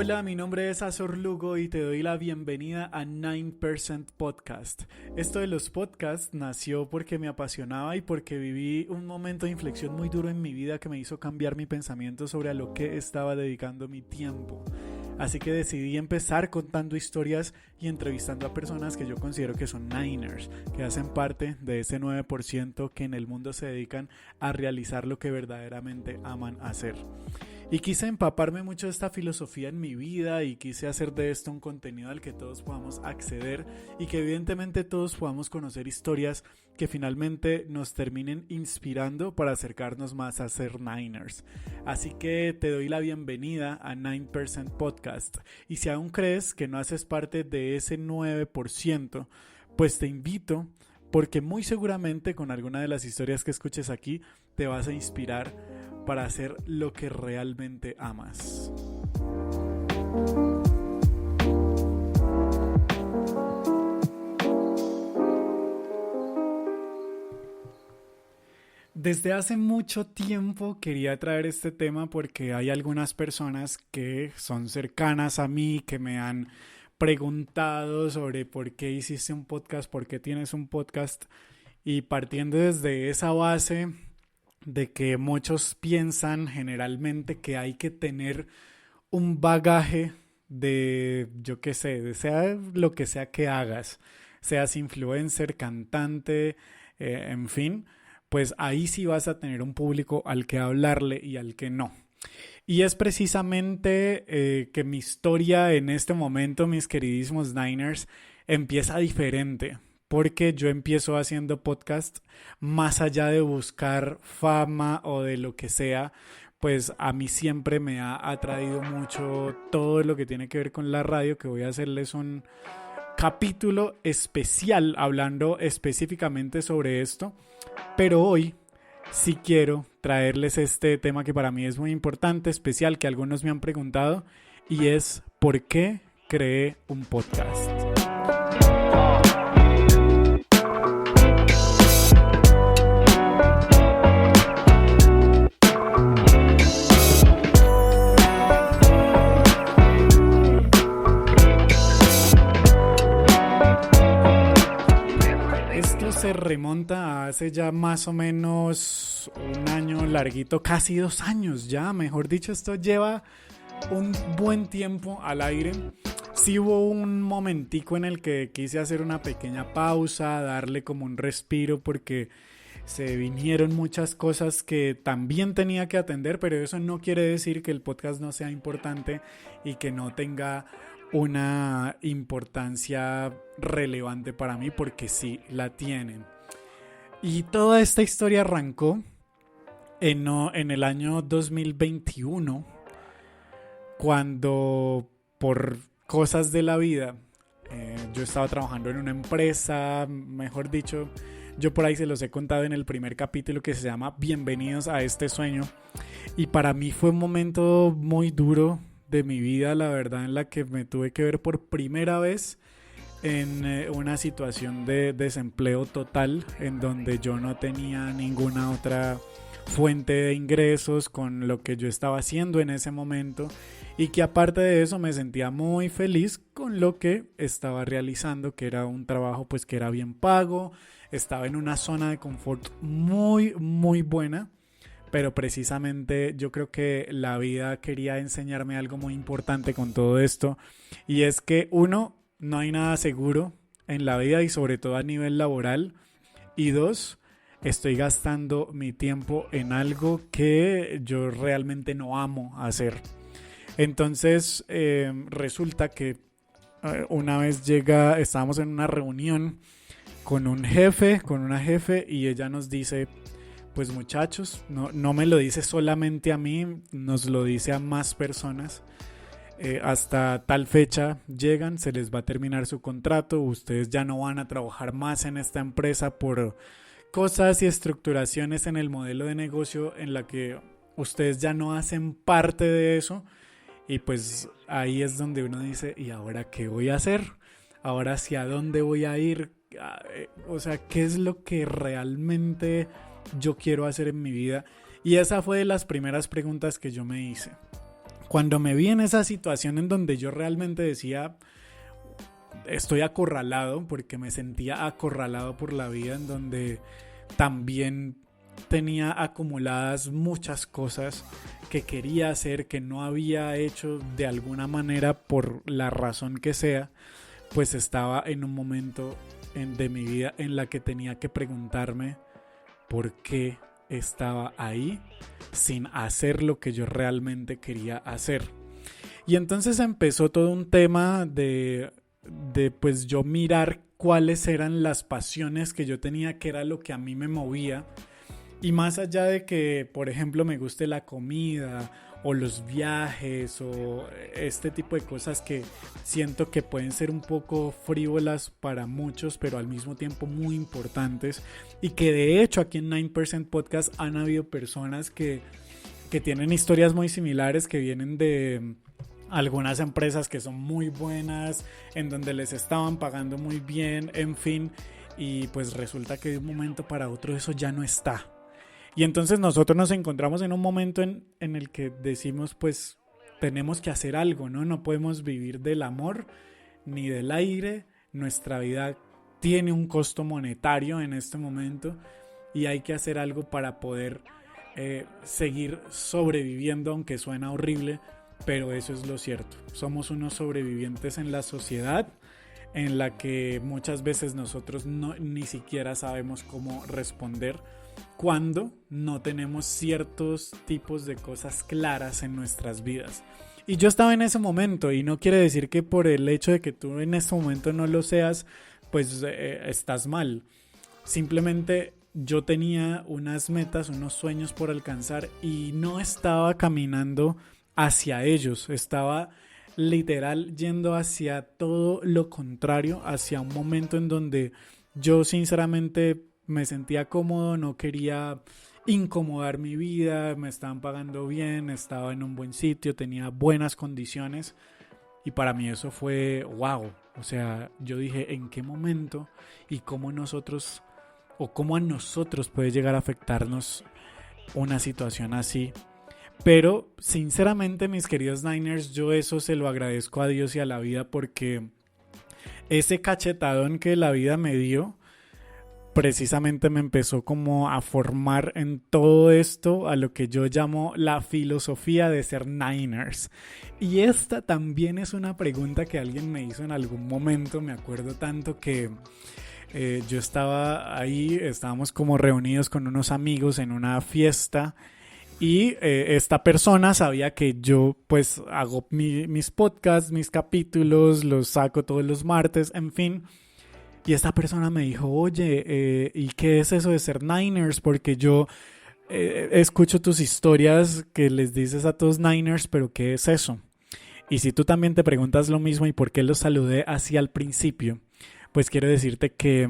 Hola, mi nombre es Azor Lugo y te doy la bienvenida a 9% Podcast. Esto de los podcasts nació porque me apasionaba y porque viví un momento de inflexión muy duro en mi vida que me hizo cambiar mi pensamiento sobre a lo que estaba dedicando mi tiempo. Así que decidí empezar contando historias y entrevistando a personas que yo considero que son Niners, que hacen parte de ese 9% que en el mundo se dedican a realizar lo que verdaderamente aman hacer. Y quise empaparme mucho de esta filosofía en mi vida y quise hacer de esto un contenido al que todos podamos acceder y que evidentemente todos podamos conocer historias que finalmente nos terminen inspirando para acercarnos más a ser Niners. Así que te doy la bienvenida a 9% Podcast y si aún crees que no haces parte de ese 9%, pues te invito porque muy seguramente con alguna de las historias que escuches aquí te vas a inspirar para hacer lo que realmente amas. Desde hace mucho tiempo quería traer este tema porque hay algunas personas que son cercanas a mí que me han preguntado sobre por qué hiciste un podcast, por qué tienes un podcast, y partiendo desde esa base de que muchos piensan generalmente que hay que tener un bagaje de, yo qué sé, sea lo que sea que hagas, seas influencer, cantante, en fin, pues ahí sí vas a tener un público al que hablarle y al que no. Y es precisamente que mi historia en este momento, mis queridísimos Niners, empieza diferente. Porque yo empiezo haciendo podcast más allá de buscar fama o de lo que sea, pues a mí siempre me ha atraído mucho todo lo que tiene que ver con la radio, que voy a hacerles un capítulo especial hablando específicamente sobre esto. Pero hoy sí quiero traerles este tema que para mí es muy importante, especial, que algunos me han preguntado, y es ¿por qué creé un podcast? Se remonta a hace ya más o menos un año larguito, casi 2 años ya, mejor dicho, esto lleva un buen tiempo al aire. Sí hubo un momentico en el que quise hacer una pequeña pausa, darle como un respiro porque se vinieron muchas cosas que también tenía que atender, pero eso no quiere decir que el podcast no sea importante y que no tenga una importancia relevante para mí, porque sí la tienen. Y toda esta historia arrancó en el año 2021, cuando por cosas de la vida yo estaba trabajando en una empresa, mejor dicho, yo por ahí se los he contado en el primer capítulo que se llama Bienvenidos a este sueño, y para mí fue un momento muy duro de mi vida, la verdad, en la que me tuve que ver por primera vez en una situación de desempleo total, en donde yo no tenía ninguna otra fuente de ingresos con lo que yo estaba haciendo en ese momento, y que aparte de eso me sentía muy feliz con lo que estaba realizando, que era un trabajo pues que era bien pago, estaba en una zona de confort muy muy buena. Pero precisamente yo creo que la vida quería enseñarme algo muy importante con todo esto, y es que uno, no hay nada seguro en la vida y sobre todo a nivel laboral, y dos, estoy gastando mi tiempo en algo que yo realmente no amo hacer. Entonces resulta que una vez estábamos en una reunión con una jefe, y ella nos dice: pues muchachos, no me lo dice solamente a mí, nos lo dice a más personas. Hasta tal fecha llegan, se les va a terminar su contrato, ustedes ya no van a trabajar más en esta empresa por cosas y estructuraciones en el modelo de negocio en la que ustedes ya no hacen parte de eso. Y pues ahí es donde uno dice: ¿y ahora qué voy a hacer? ¿Ahora hacia dónde voy a ir? O sea, ¿qué es lo que realmente yo quiero hacer en mi vida? Y esa fue de las primeras preguntas que yo me hice. Cuando me vi en esa situación en donde yo realmente decía, estoy acorralado, porque me sentía acorralado por la vida, en donde también tenía acumuladas muchas cosas que quería hacer, que no había hecho de alguna manera por la razón que sea, pues estaba en un momento de mi vida en la que tenía que preguntarme por qué estaba ahí sin hacer lo que yo realmente quería hacer. Y entonces empezó todo un tema de pues yo mirar cuáles eran las pasiones que yo tenía, qué era lo que a mí me movía. Y más allá de que, por ejemplo, me guste la comida o los viajes o este tipo de cosas que siento que pueden ser un poco frívolas para muchos, pero al mismo tiempo muy importantes, y que de hecho aquí en 9% Podcast han habido personas que tienen historias muy similares, que vienen de algunas empresas que son muy buenas, en donde les estaban pagando muy bien, en fin, y pues resulta que de un momento para otro eso ya no está. Y entonces nosotros nos encontramos en un momento en el que decimos, pues tenemos que hacer algo, ¿no? No podemos vivir del amor ni del aire. Nuestra vida tiene un costo monetario en este momento y hay que hacer algo para poder seguir sobreviviendo, aunque suena horrible, pero eso es lo cierto. Somos unos sobrevivientes en la sociedad en la que muchas veces nosotros ni siquiera sabemos cómo responder cuando no tenemos ciertos tipos de cosas claras en nuestras vidas. Y yo estaba en ese momento, y no quiere decir que por el hecho de que tú en ese momento no lo seas, pues estás mal. Simplemente yo tenía unas metas, unos sueños por alcanzar y no estaba caminando hacia ellos, estaba literal yendo hacia todo lo contrario, hacia un momento en donde yo sinceramente me sentía cómodo, no quería incomodar mi vida, me estaban pagando bien, estaba en un buen sitio, tenía buenas condiciones, y para mí eso fue wow. O sea, yo dije, ¿en qué momento y cómo nosotros o cómo a nosotros puede llegar a afectarnos una situación así? Pero sinceramente, mis queridos Niners, yo eso se lo agradezco a Dios y a la vida, porque ese cachetadón que la vida me dio precisamente me empezó como a formar en todo esto a lo que yo llamo la filosofía de ser Niners. Y esta también es una pregunta que alguien me hizo en algún momento. Me acuerdo tanto que yo estaba ahí, estábamos como reunidos con unos amigos en una fiesta, y esta persona sabía que yo pues hago mis podcasts, mis capítulos, los saco todos los martes, en fin. Y esta persona me dijo, oye, ¿y qué es eso de ser Niners? Porque yo escucho tus historias que les dices a todos Niners, pero ¿qué es eso? Y si tú también te preguntas lo mismo y por qué los saludé así al principio, pues quiero decirte que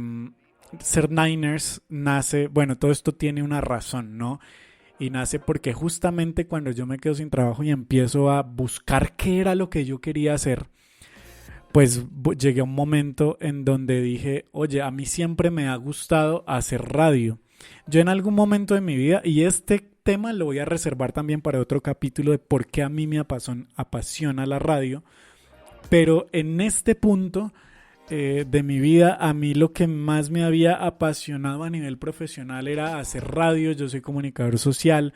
ser Niners nace, bueno, todo esto tiene una razón, ¿no? Y nace porque justamente cuando yo me quedo sin trabajo y empiezo a buscar qué era lo que yo quería hacer, pues llegué a un momento en donde dije, oye, a mí siempre me ha gustado hacer radio. Yo en algún momento de mi vida, y este tema lo voy a reservar también para otro capítulo de por qué a mí me apasiona la radio, pero en este punto de mi vida, a mí lo que más me había apasionado a nivel profesional era hacer radio. Yo soy comunicador social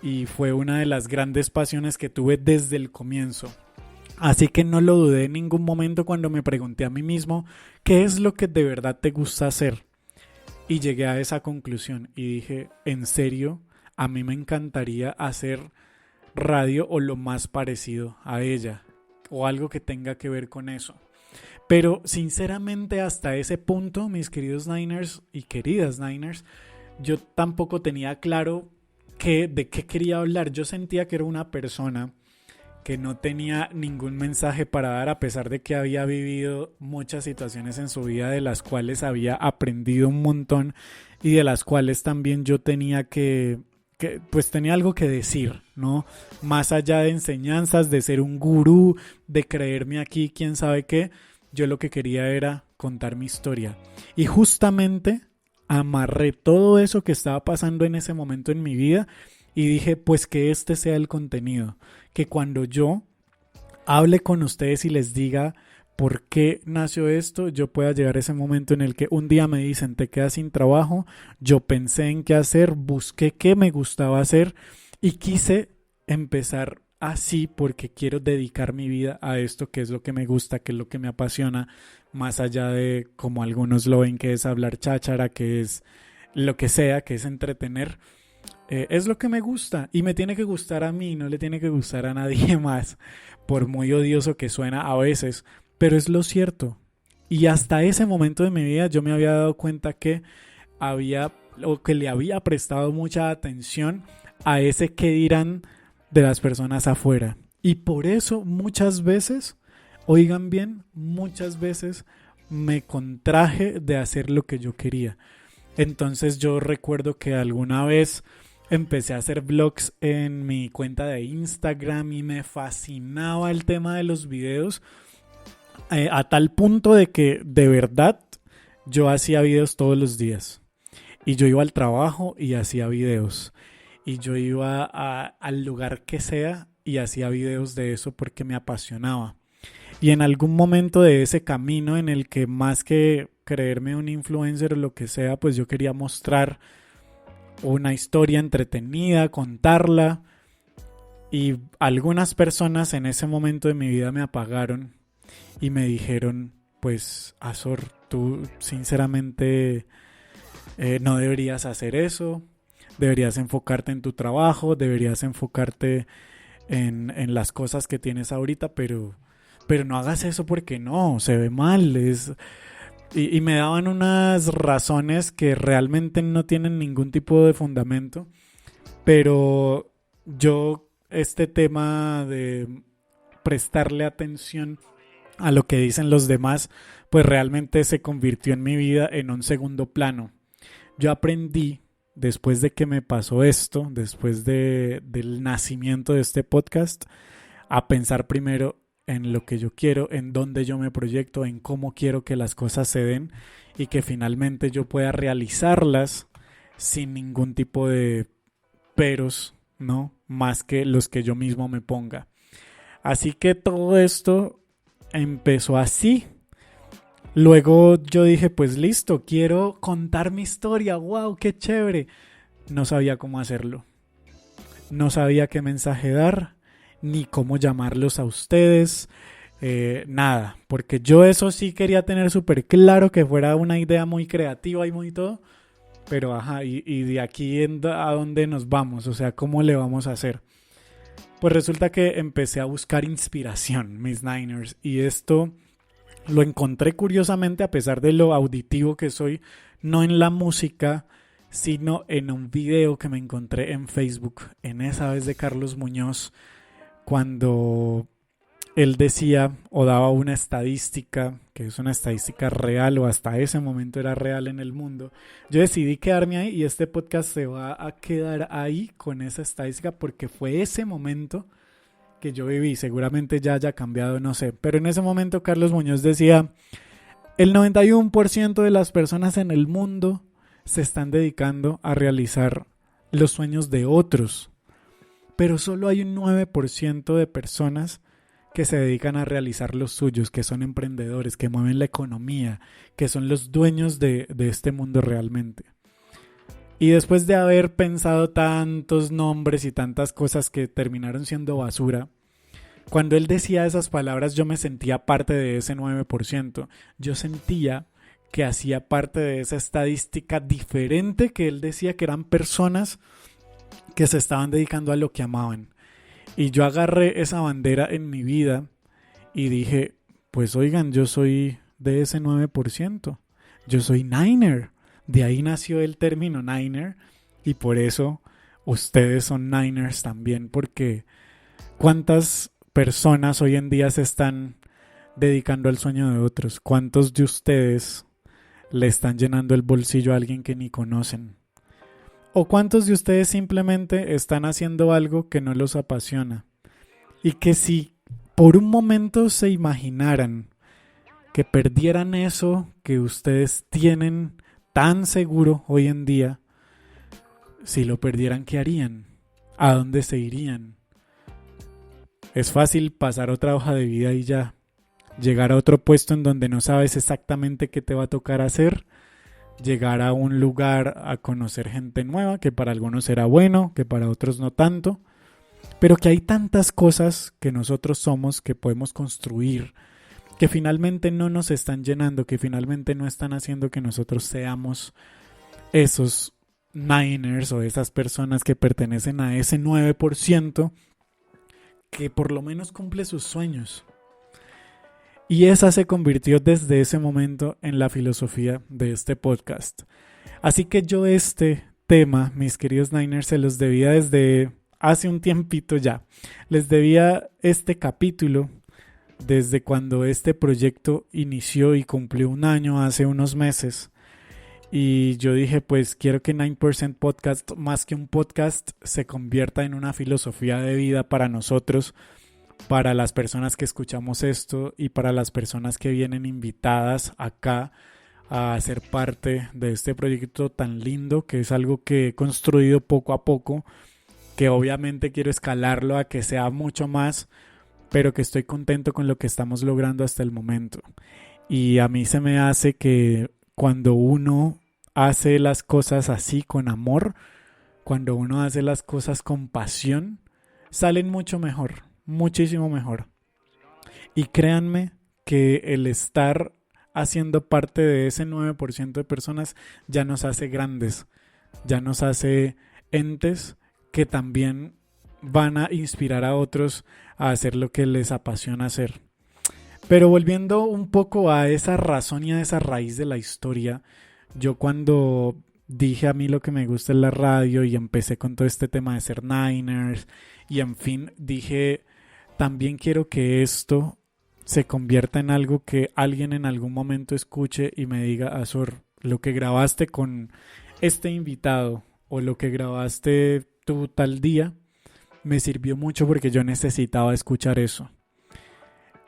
y fue una de las grandes pasiones que tuve desde el comienzo. Así que no lo dudé en ningún momento cuando me pregunté a mí mismo qué es lo que de verdad te gusta hacer. Y llegué a esa conclusión y dije, en serio, a mí me encantaría hacer radio o lo más parecido a ella, o algo que tenga que ver con eso. Pero sinceramente hasta ese punto, mis queridos Niners y queridas Niners, yo tampoco tenía claro de qué quería hablar. Yo sentía que era una persona que no tenía ningún mensaje para dar, a pesar de que había vivido muchas situaciones en su vida de las cuales había aprendido un montón y de las cuales también yo tenía pues tenía algo que decir, ¿no? Más allá de enseñanzas, de ser un gurú, de creerme aquí, quién sabe qué, yo lo que quería era contar mi historia. Y justamente amarré todo eso que estaba pasando en ese momento en mi vida y dije, pues que este sea el contenido, que cuando yo hable con ustedes y les diga por qué nació esto, yo pueda llegar a ese momento en el que un día me dicen, te quedas sin trabajo, yo pensé en qué hacer, busqué qué me gustaba hacer y quise empezar así porque quiero dedicar mi vida a esto que es lo que me gusta, que es lo que me apasiona, más allá de como algunos lo ven, que es hablar cháchara, que es lo que sea, que es entretener. Es lo que me gusta y me tiene que gustar a mí, no le tiene que gustar a nadie más, por muy odioso que suena a veces, pero es lo cierto. Y hasta ese momento de mi vida yo me había dado cuenta que había o que le había prestado mucha atención a ese qué dirán de las personas afuera. Y por eso muchas veces, oigan bien, muchas veces me contraje de hacer lo que yo quería. Entonces yo recuerdo que alguna vez empecé a hacer vlogs en mi cuenta de Instagram y me fascinaba el tema de los videos, a tal punto de que de verdad yo hacía videos todos los días. Y yo iba al trabajo y hacía videos. Y yo iba al lugar que sea y hacía videos de eso porque me apasionaba. Y en algún momento de ese camino en el que más que creerme un influencer o lo que sea, pues yo quería mostrar una historia entretenida, contarla. Y algunas personas en ese momento de mi vida me apagaron y me dijeron, pues Azor, tú sinceramente no deberías hacer eso, deberías enfocarte en tu trabajo, deberías enfocarte en las cosas que tienes ahorita, pero no hagas eso porque no, se ve mal. Y me daban unas razones que realmente no tienen ningún tipo de fundamento, pero yo este tema de prestarle atención a lo que dicen los demás, pues realmente se convirtió en mi vida en un segundo plano. Yo aprendí, después de que me pasó esto, después del nacimiento de este podcast, a pensar primero en lo que yo quiero, en dónde yo me proyecto, en cómo quiero que las cosas se den y que finalmente yo pueda realizarlas sin ningún tipo de peros, ¿no? Más que los que yo mismo me ponga. Así que todo esto empezó así. Luego yo dije, pues listo, quiero contar mi historia, wow, qué chévere. No sabía cómo hacerlo. No sabía qué mensaje dar, ni cómo llamarlos a ustedes, nada. Porque yo eso sí quería tener súper claro, que fuera una idea muy creativa y muy todo. Pero ajá, y de aquí a dónde nos vamos, o sea, ¿cómo le vamos a hacer? Pues resulta que empecé a buscar inspiración, mis Niners, y esto lo encontré curiosamente, a pesar de lo auditivo que soy, no en la música, sino en un video que me encontré en Facebook, en esa vez de Carlos Muñoz, cuando él decía o daba una estadística, que es una estadística real o hasta ese momento era real en el mundo. Yo decidí quedarme ahí y este podcast se va a quedar ahí con esa estadística porque fue ese momento que yo viví. Seguramente ya haya cambiado, no sé. Pero en ese momento Carlos Muñoz decía, el 91% de las personas en el mundo se están dedicando a realizar los sueños de otros. Pero solo hay un 9% de personas que se dedican a realizar los suyos, que son emprendedores, que mueven la economía, que son los dueños de este mundo realmente. Y después de haber pensado tantos nombres y tantas cosas que terminaron siendo basura, cuando él decía esas palabras yo me sentía parte de ese 9%. Yo sentía que hacía parte de esa estadística diferente que él decía que eran personas que se estaban dedicando a lo que amaban. Y yo agarré esa bandera en mi vida y dije, pues oigan, yo soy de ese 9%. Yo soy Niner. De ahí nació el término Niner y por eso ustedes son Niners también, porque ¿cuántas personas hoy en día se están dedicando al sueño de otros? ¿Cuántos de ustedes le están llenando el bolsillo a alguien que ni conocen? ¿O cuántos de ustedes simplemente están haciendo algo que no los apasiona? Y que si por un momento se imaginaran que perdieran eso que ustedes tienen tan seguro hoy en día, si lo perdieran, ¿qué harían? ¿A dónde se irían? Es fácil pasar otra hoja de vida y ya. Llegar a otro puesto en donde no sabes exactamente qué te va a tocar hacer. Llegar a un lugar a conocer gente nueva, que para algunos será bueno, que para otros no tanto. Pero que hay tantas cosas que nosotros somos, que podemos construir, que finalmente no nos están llenando, que finalmente no están haciendo que nosotros seamos esos Niners o esas personas que pertenecen a ese 9% que por lo menos cumple sus sueños. Y esa se convirtió desde ese momento en la filosofía de este podcast. Así que yo este tema, mis queridos Niners, se los debía desde hace un tiempito ya. Les debía este capítulo desde cuando este proyecto inició y cumplió un año hace unos meses. Y yo dije, pues quiero que 9% Podcast, más que un podcast, se convierta en una filosofía de vida para nosotros, para las personas que escuchamos esto y para las personas que vienen invitadas acá a ser parte de este proyecto tan lindo, que es algo que he construido poco a poco, que obviamente quiero escalarlo a que sea mucho más, pero que estoy contento con lo que estamos logrando hasta el momento. Y a mí se me hace que cuando uno hace las cosas así con amor, cuando uno hace las cosas con pasión, salen mucho mejor, muchísimo mejor. Y créanme que el estar haciendo parte de ese 9% de personas ya nos hace grandes, ya nos hace entes que también van a inspirar a otros a hacer lo que les apasiona hacer. Pero volviendo un poco a esa razón y a esa raíz de la historia, yo cuando dije a mí lo que me gusta es la radio y empecé con todo este tema de ser Niners y en fin, dije, también quiero que esto se convierta en algo que alguien en algún momento escuche y me diga, Azor, lo que grabaste con este invitado o lo que grabaste tú tal día me sirvió mucho porque yo necesitaba escuchar eso.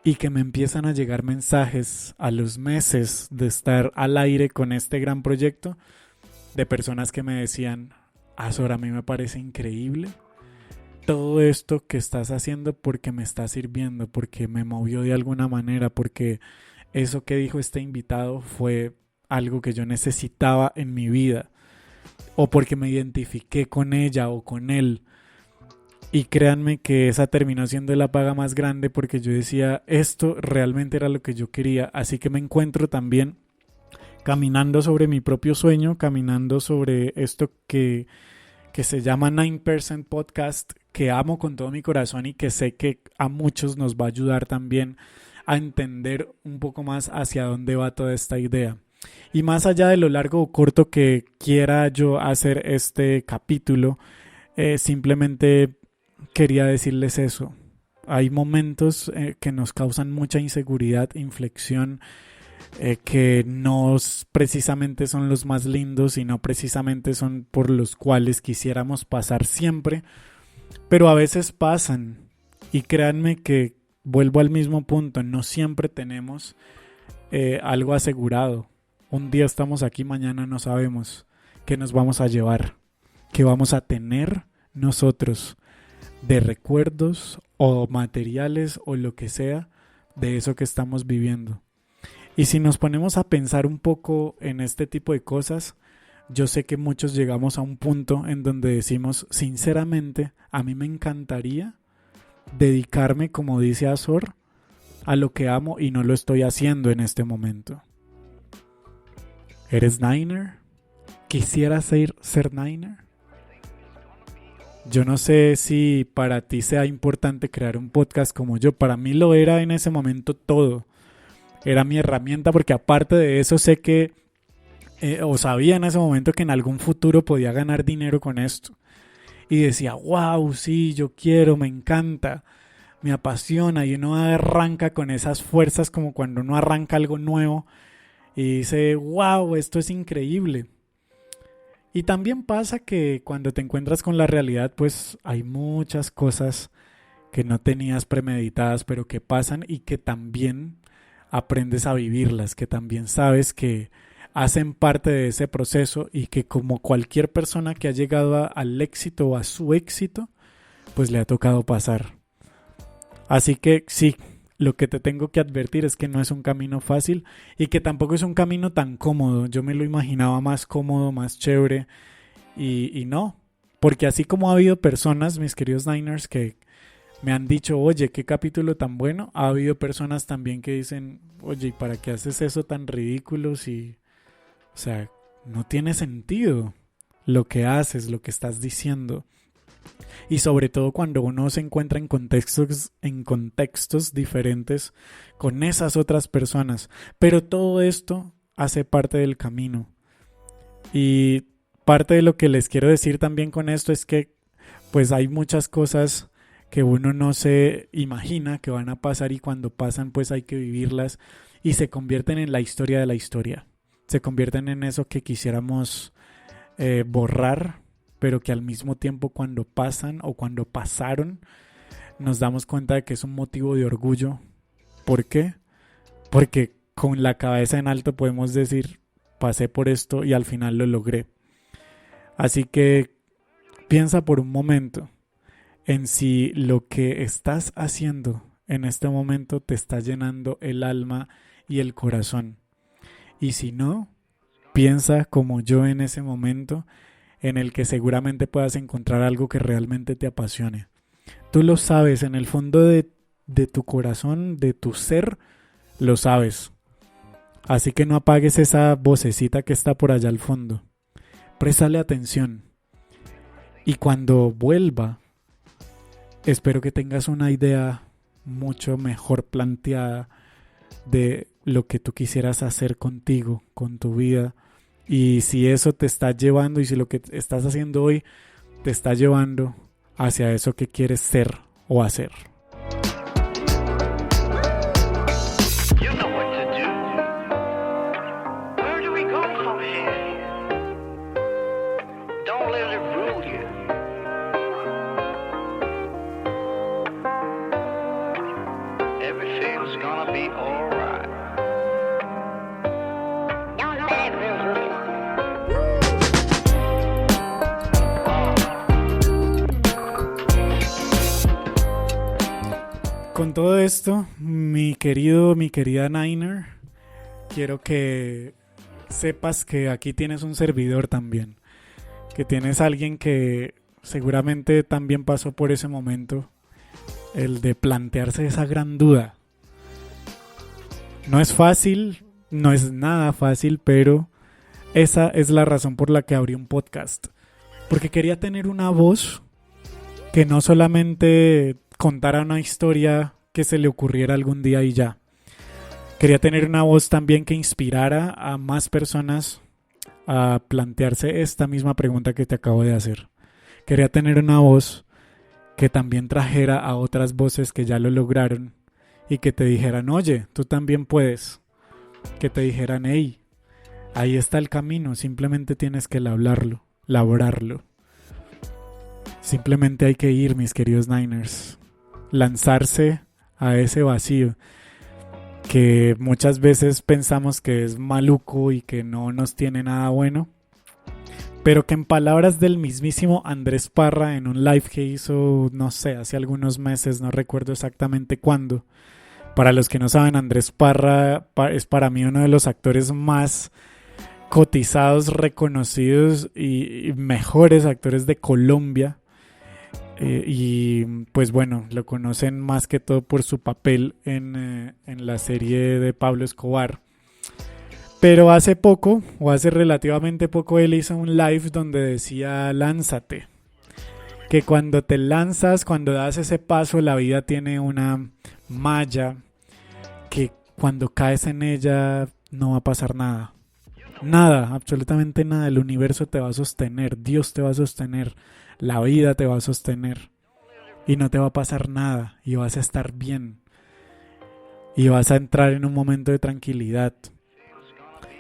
Y que me empiezan a llegar mensajes a los meses de estar al aire con este gran proyecto de personas que me decían, Azor, a mí me parece increíble todo esto que estás haciendo porque me está sirviendo, porque me movió de alguna manera, porque eso que dijo este invitado fue algo que yo necesitaba en mi vida, o porque me identifiqué con ella o con él. Y créanme que esa terminó siendo la paga más grande porque yo decía, esto realmente era lo que yo quería. Así que me encuentro también caminando sobre mi propio sueño, caminando sobre esto que se llama 9% Podcast, que amo con todo mi corazón y que sé que a muchos nos va a ayudar también a entender un poco más hacia dónde va toda esta idea. Y más allá de lo largo o corto que quiera yo hacer este capítulo, simplemente quería decirles eso. Hay momentos que nos causan mucha inseguridad, inflexión, que no precisamente son los más lindos y no precisamente son por los cuales quisiéramos pasar siempre, pero a veces pasan. Y créanme que vuelvo al mismo punto, no siempre tenemos algo asegurado. Un día estamos aquí, mañana no sabemos qué nos vamos a llevar, qué vamos a tener nosotros de recuerdos o materiales o lo que sea de eso que estamos viviendo. Y si nos ponemos a pensar un poco en este tipo de cosas, yo sé que muchos llegamos a un punto en donde decimos, sinceramente, a mí me encantaría dedicarme, como dice Azor, a lo que amo y no lo estoy haciendo en este momento. ¿Eres Niner? ¿Quisieras ser Niner? Yo no sé si para ti sea importante crear un podcast como yo. Para mí lo era en ese momento todo. Era mi herramienta porque aparte de eso sé que, o sabía en ese momento que en algún futuro podía ganar dinero con esto. Y decía, wow, sí, yo quiero, me encanta, me apasiona. Y uno arranca con esas fuerzas como cuando uno arranca algo nuevo y dice, wow, esto es increíble. Y también pasa que cuando te encuentras con la realidad, pues hay muchas cosas que no tenías premeditadas, pero que pasan y que también aprendes a vivirlas, que también sabes que hacen parte de ese proceso y que como cualquier persona que ha llegado al éxito o a su éxito, pues le ha tocado pasar. Así que sí, lo que te tengo que advertir es que no es un camino fácil y que tampoco es un camino tan cómodo. Yo me lo imaginaba más cómodo, más chévere y no. Porque así como ha habido personas, mis queridos Niners, que me han dicho, oye, qué capítulo tan bueno, ha habido personas también que dicen, oye, ¿y para qué haces eso tan ridículo si, o sea, no tiene sentido lo que haces, lo que estás diciendo? Y sobre todo cuando uno se encuentra en contextos diferentes con esas otras personas. Pero todo esto hace parte del camino. Y parte de lo que les quiero decir también con esto es que pues hay muchas cosas que uno no se imagina que van a pasar y cuando pasan pues hay que vivirlas y se convierten en la historia de la historia. Se convierten en eso que quisiéramos borrar, pero que al mismo tiempo cuando pasan o cuando pasaron nos damos cuenta de que es un motivo de orgullo. ¿Por qué? Porque con la cabeza en alto podemos decir, pasé por esto y al final lo logré. Así que piensa por un momento en si lo que estás haciendo en este momento te está llenando el alma y el corazón. Y si no, piensa como yo en ese momento en el que seguramente puedas encontrar algo que realmente te apasione. Tú lo sabes, en el fondo de tu corazón, de tu ser, lo sabes. Así que no apagues esa vocecita que está por allá al fondo. Préstale atención. Y cuando vuelva, espero que tengas una idea mucho mejor planteada de lo que tú quisieras hacer contigo, con tu vida. Y si eso te está llevando y si lo que estás haciendo hoy te está llevando hacia eso que quieres ser o hacer. Con todo esto, mi querida Niner, quiero que sepas que aquí tienes un servidor también, que tienes alguien que seguramente también pasó por ese momento, el de plantearse esa gran duda. No es fácil, no es nada fácil, pero esa es la razón por la que abrí un podcast, porque quería tener una voz que no solamente contara una historia que se le ocurriera algún día y ya. Quería tener una voz también que inspirara a más personas a plantearse esta misma pregunta que te acabo de hacer. Quería tener una voz que también trajera a otras voces que ya lo lograron y que te dijeran, oye, tú también puedes. Que te dijeran, hey, ahí está el camino, simplemente tienes que labrarlo. Simplemente hay que ir, mis queridos Niners. Lanzarse a ese vacío que muchas veces pensamos que es maluco y que no nos tiene nada bueno, pero que en palabras del mismísimo Andrés Parra en un live que hizo, no sé, hace algunos meses, no recuerdo exactamente cuándo. Para los que no saben, Andrés Parra es para mí uno de los actores más cotizados, reconocidos y mejores actores de Colombia. Y pues bueno, lo conocen más que todo por su papel en la serie de Pablo Escobar. Pero hace poco, o hace relativamente poco, él hizo un live donde decía, lánzate. Que cuando te lanzas, cuando das ese paso, la vida tiene una malla que cuando caes en ella no va a pasar nada. Nada, absolutamente nada. El universo te va a sostener, Dios te va a sostener. La vida te va a sostener y no te va a pasar nada y vas a estar bien y vas a entrar en un momento de tranquilidad.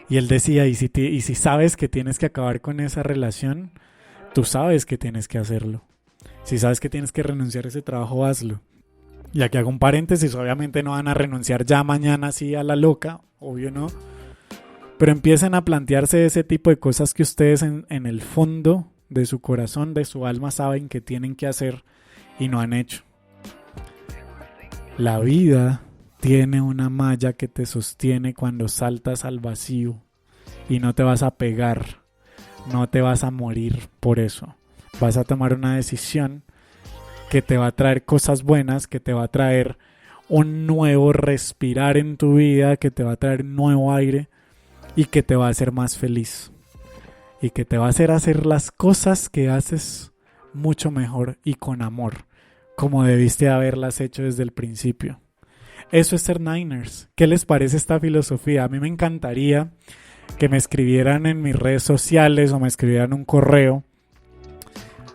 Y él decía, y si sabes que tienes que acabar con esa relación, tú sabes que tienes que hacerlo. Si sabes que tienes que renunciar a ese trabajo, hazlo. Y aquí hago un paréntesis, obviamente no van a renunciar ya mañana así a la loca, obvio no. Pero empiecen a plantearse ese tipo de cosas que ustedes en el fondo de su corazón, de su alma, saben que tienen que hacer y no han hecho. La vida tiene una malla que te sostiene cuando saltas al vacío y no te vas a pegar, no te vas a morir por eso. Vas a tomar una decisión que te va a traer cosas buenas, que te va a traer un nuevo respirar en tu vida, que te va a traer nuevo aire y que te va a hacer más feliz. Y que te va a hacer las cosas que haces mucho mejor y con amor, como debiste haberlas hecho desde el principio. Eso es ser Niners. ¿Qué les parece esta filosofía? A mí me encantaría que me escribieran en mis redes sociales o me escribieran un correo.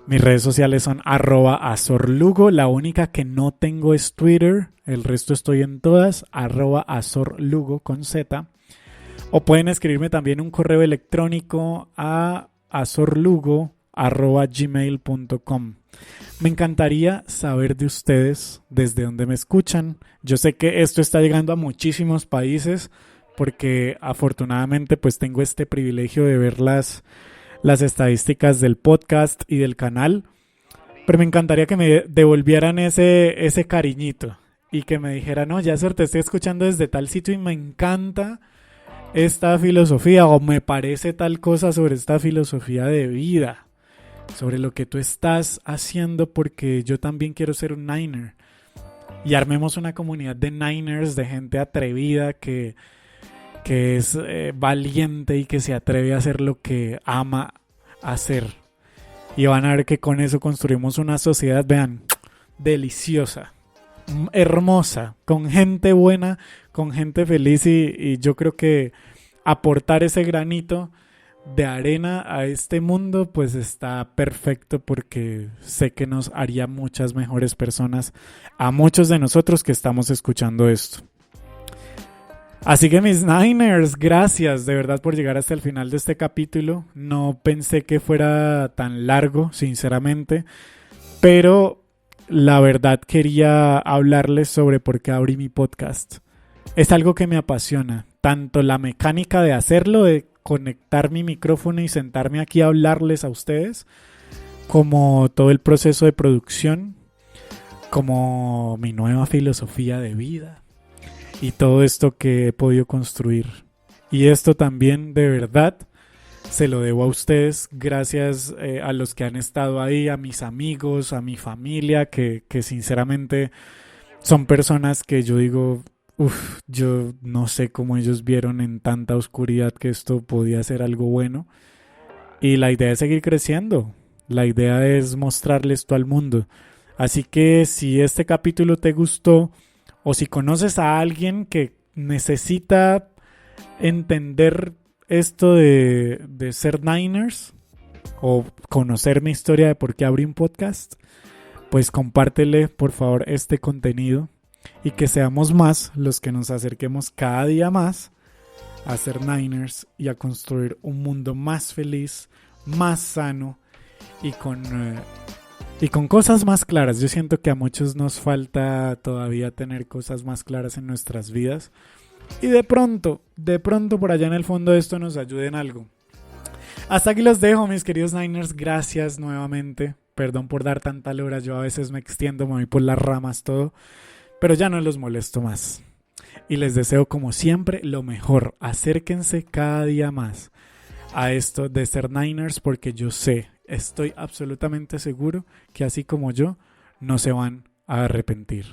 Mis redes sociales son @azorlugo. La única que no tengo es Twitter. El resto estoy en todas. @azorlugo con Z. O pueden escribirme también un correo electrónico a azorlugo@gmail.com. Me encantaría saber de ustedes desde dónde me escuchan. Yo sé que esto está llegando a muchísimos países porque afortunadamente pues tengo este privilegio de ver las estadísticas del podcast y del canal. Pero me encantaría que me devolvieran ese cariñito y que me dijeran, no, Yasser, te estoy escuchando desde tal sitio y me encanta esta filosofía o me parece tal cosa sobre esta filosofía de vida, sobre lo que tú estás haciendo, porque yo también quiero ser un Niner. Y armemos una comunidad de Niners, de gente atrevida que es valiente y que se atreve a hacer lo que ama hacer. Y van a ver que con eso construimos una sociedad, vean, deliciosa, hermosa, con gente buena, con gente feliz y yo creo que aportar ese granito de arena a este mundo pues está perfecto, porque sé que nos haría muchas mejores personas a muchos de nosotros que estamos escuchando esto. Así que mis Niners, gracias de verdad por llegar hasta el final de este capítulo. No pensé que fuera tan largo, sinceramente, pero la verdad quería hablarles sobre por qué abrí mi podcast. Es algo que me apasiona, tanto la mecánica de hacerlo, de conectar mi micrófono y sentarme aquí a hablarles a ustedes, como todo el proceso de producción, como mi nueva filosofía de vida y todo esto que he podido construir. Y esto también de verdad se lo debo a ustedes, gracias a los que han estado ahí, a mis amigos, a mi familia, que sinceramente son personas que yo digo, yo no sé cómo ellos vieron en tanta oscuridad que esto podía ser algo bueno. Y la idea es seguir creciendo. La idea es mostrarle esto al mundo. Así que si este capítulo te gustó, o si conoces a alguien que necesita entender esto de ser Niners, o conocer mi historia de por qué abrí un podcast, pues compártele por favor este contenido. Y que seamos más los que nos acerquemos cada día más a ser Niners y a construir un mundo más feliz, más sano y con cosas más claras. Yo siento que a muchos nos falta todavía tener cosas más claras en nuestras vidas. Y de pronto por allá en el fondo de esto nos ayude en algo. Hasta aquí los dejo, mis queridos Niners. Gracias nuevamente. Perdón por dar tanta lora. Yo a veces me extiendo, me voy por las ramas todo. Pero ya no los molesto más. Y les deseo como siempre lo mejor. Acérquense cada día más a esto de ser Niners, porque yo sé, estoy absolutamente seguro que así como yo, no se van a arrepentir.